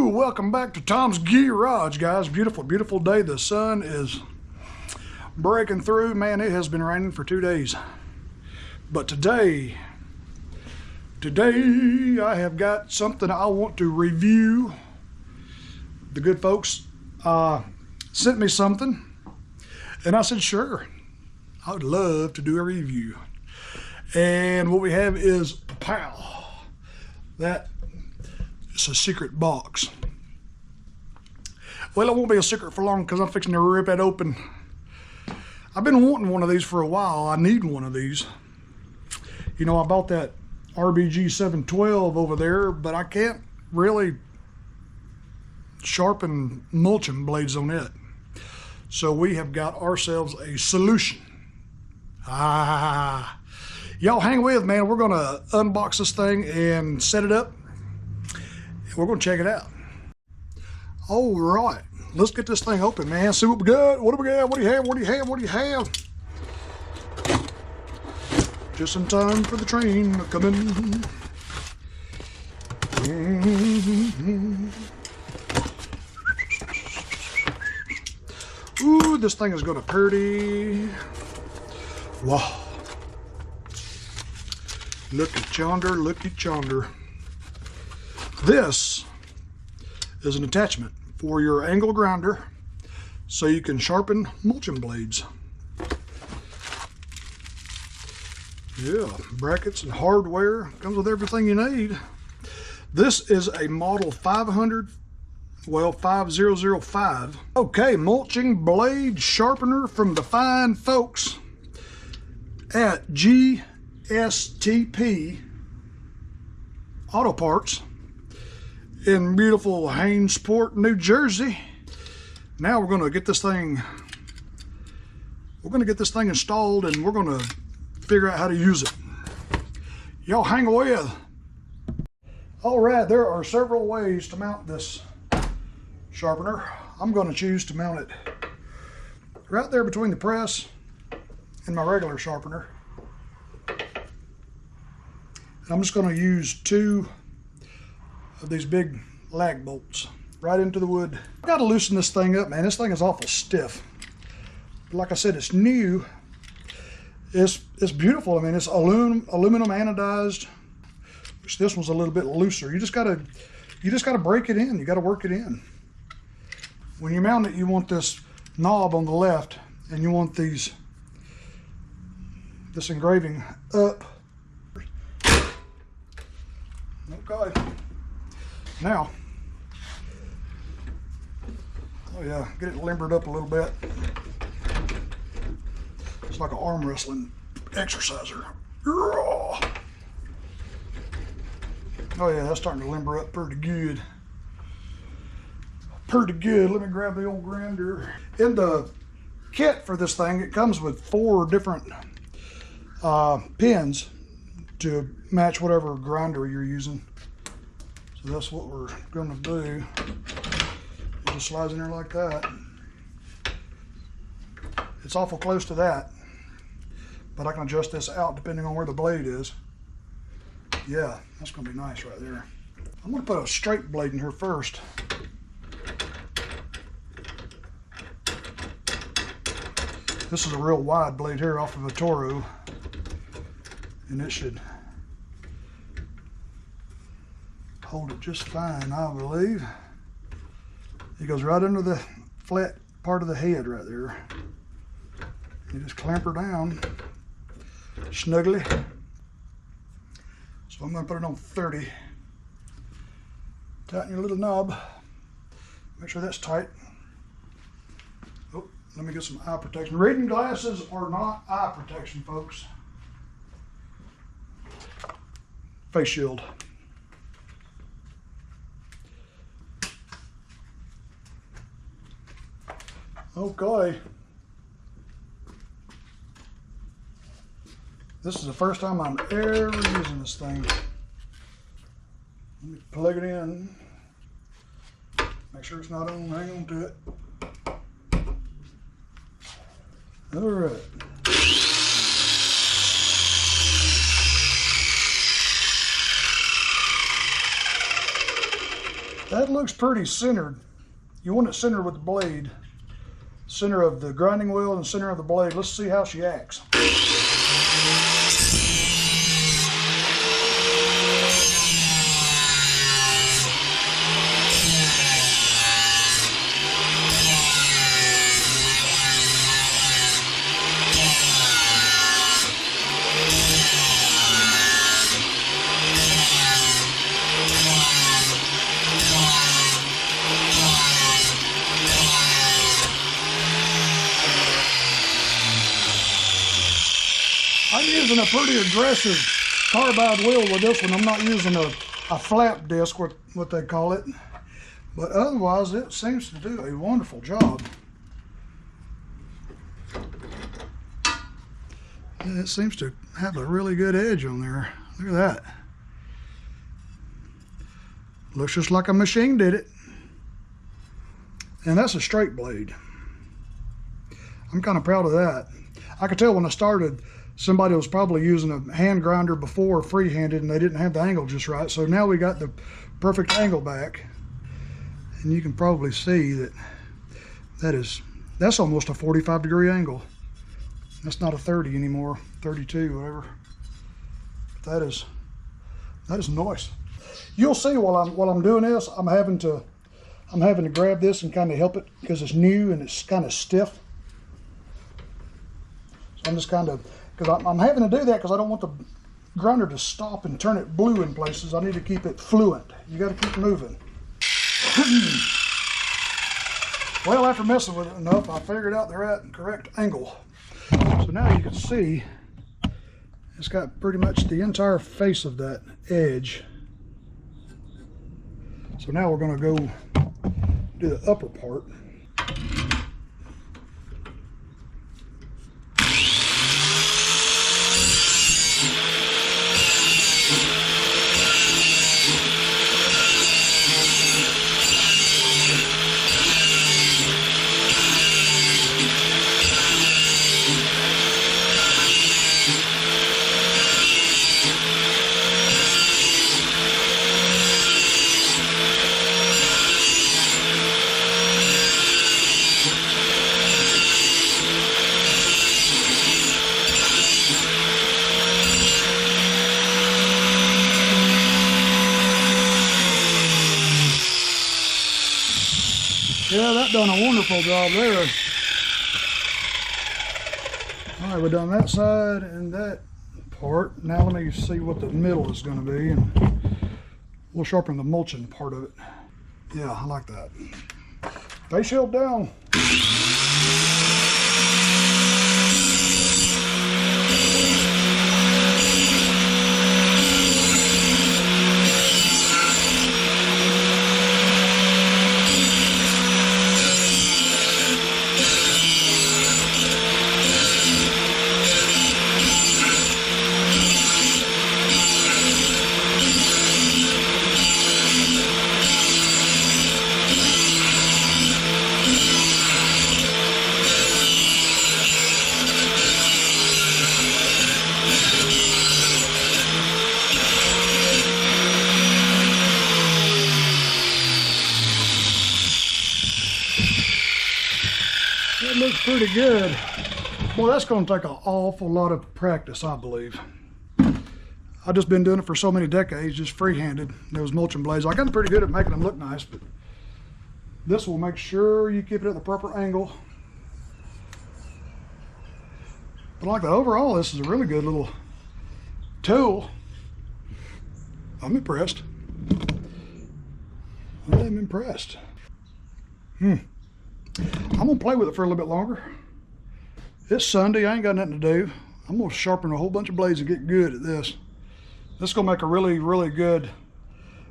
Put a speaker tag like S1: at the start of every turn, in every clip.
S1: Welcome back to Tom's Garage, guys. Beautiful, beautiful day. The sun is breaking through. Man, it has been raining for 2 days. But today I have got something I want to review. The good folks sent me something, and I said, sure, I would love to do a review. And what we have is, pow, that is a secret box. Well, it won't be a secret for long because I'm fixing to rip it open. I've been wanting one of these for a while. I need one of these. You know, I bought that RBG 712 over there, but I can't really sharpen mulching blades on it. So we have got ourselves a solution. Y'all hang with, man. We're gonna unbox this thing and set it up. We're gonna check it out. All right, let's get this thing open, man. See what we got. What do we got? What do you have? What do you have? What do you have? Just in time for the train coming. Ooh, this thing is gonna pretty. Wow. Look at yonder, look at yonder. This is an attachment for your angle grinder so you can sharpen mulching blades. Yeah, brackets and hardware. Comes with everything you need. This is a model 5005. Okay, mulching blade sharpener from the fine folks at GSTP Auto Parts in beautiful Hainesport, New Jersey. Now we're going to get this thing installed, and we're going to figure out how to use it. Y'all hang with. All right, there are several ways to mount this sharpener. I'm going to choose to mount it right there between the press and my regular sharpener. And I'm just going to use 2 of these big lag bolts right into the wood. I've got to loosen this thing up, man. This thing is awful stiff. Like I said, it's new. It's beautiful. I mean, it's aluminum anodized. Which this one's a little bit looser. You just gotta break it in. You gotta work it in. When you mount it, you want this knob on the left, and you want this engraving up. Okay. Now, oh yeah, get it limbered up a little bit. It's like an arm wrestling exerciser. Oh yeah, that's starting to limber up pretty good. Pretty good. Let me grab the old grinder. In the kit for this thing, it comes with 4 different pins to match whatever grinder you're using. So that's what we're going to do. It just slides in there like that. It's awful close to that, but I can adjust this out depending on where the blade is. Yeah, that's going to be nice right there. I'm going to put a straight blade in here first. This is a real wide blade here off of a Toro, and it should hold it just fine, I believe. It goes right under the flat part of the head right there. You just clamp her down snugly. So I'm going to put it on 30. Tighten your little knob. Make sure that's tight. Oh, let me get some eye protection. Reading glasses are not eye protection, folks. Face shield. Okay. This is the first time I'm ever using this thing. Let me plug it in. Make sure it's not on, hang on to it. All right. That looks pretty centered. You want it centered with the blade. Center of the grinding wheel and center of the blade. Let's see how she acts. I'm using a pretty aggressive carbide wheel with this one. I'm not using a flap disc, what they call it. But otherwise, it seems to do a wonderful job. It seems to have a really good edge on there. Look at that. Looks just like a machine did it. And that's a straight blade. I'm kind of proud of that. I could tell when I started, somebody was probably using a hand grinder before, free-handed, and they didn't have the angle just right. So now we got the perfect angle back. And you can probably see that that's almost a 45-degree angle. That's not a 30 anymore, 32, whatever. But that is nice. You'll see while I'm doing this, I'm having to grab this and kind of help it because it's new and it's kind of stiff. So I'm just kind of, because I'm having to do that because I don't want the grinder to stop and turn it blue in places. I need to keep it fluent. You got to keep moving. Well, after messing with it enough, I figured out they're at the correct angle. So now you can see it's got pretty much the entire face of that edge. So now we're going to go do the upper part. Yeah, that done a wonderful job there. All right, we've done that side and that part. Now let me see what the middle is going to be, and we'll sharpen the mulching part of it. Yeah, I like that. Face shield down. That looks pretty good. Well, that's going to take an awful lot of practice, I believe. I've just been doing it for so many decades, just free-handed. Those mulching blades, I got pretty good at making them look nice, but this will make sure you keep it at the proper angle. But like the overall, this is a really good little tool. I'm impressed. I'm impressed. I'm gonna play with it for a little bit longer. It's Sunday, I ain't got nothing to do. I'm gonna sharpen a whole bunch of blades and get good at this. This is gonna make a really, really good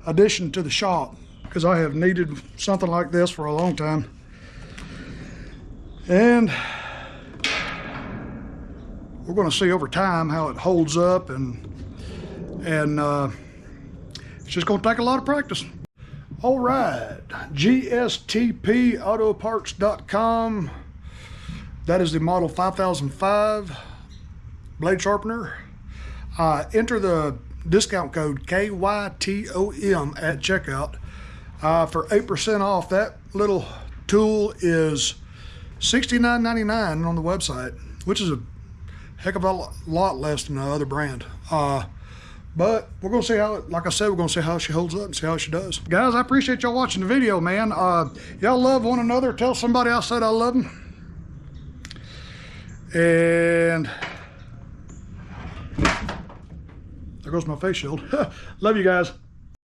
S1: addition to the shop because I have needed something like this for a long time. And we're gonna see over time how it holds up, and it's just gonna take a lot of practice. All right, GSTPautoparts.com. That is the model 5005 blade sharpener. Enter the discount code KYTOM at checkout. for 8% off. That little tool is $69.99 on the website, which is a heck of a lot less than the other brand. But we're gonna see how, like I said, we're gonna see how she holds up and see how she does. Guys, I appreciate y'all watching the video, man. Y'all love one another. Tell somebody I said I love them. And there goes my face shield. Love you guys.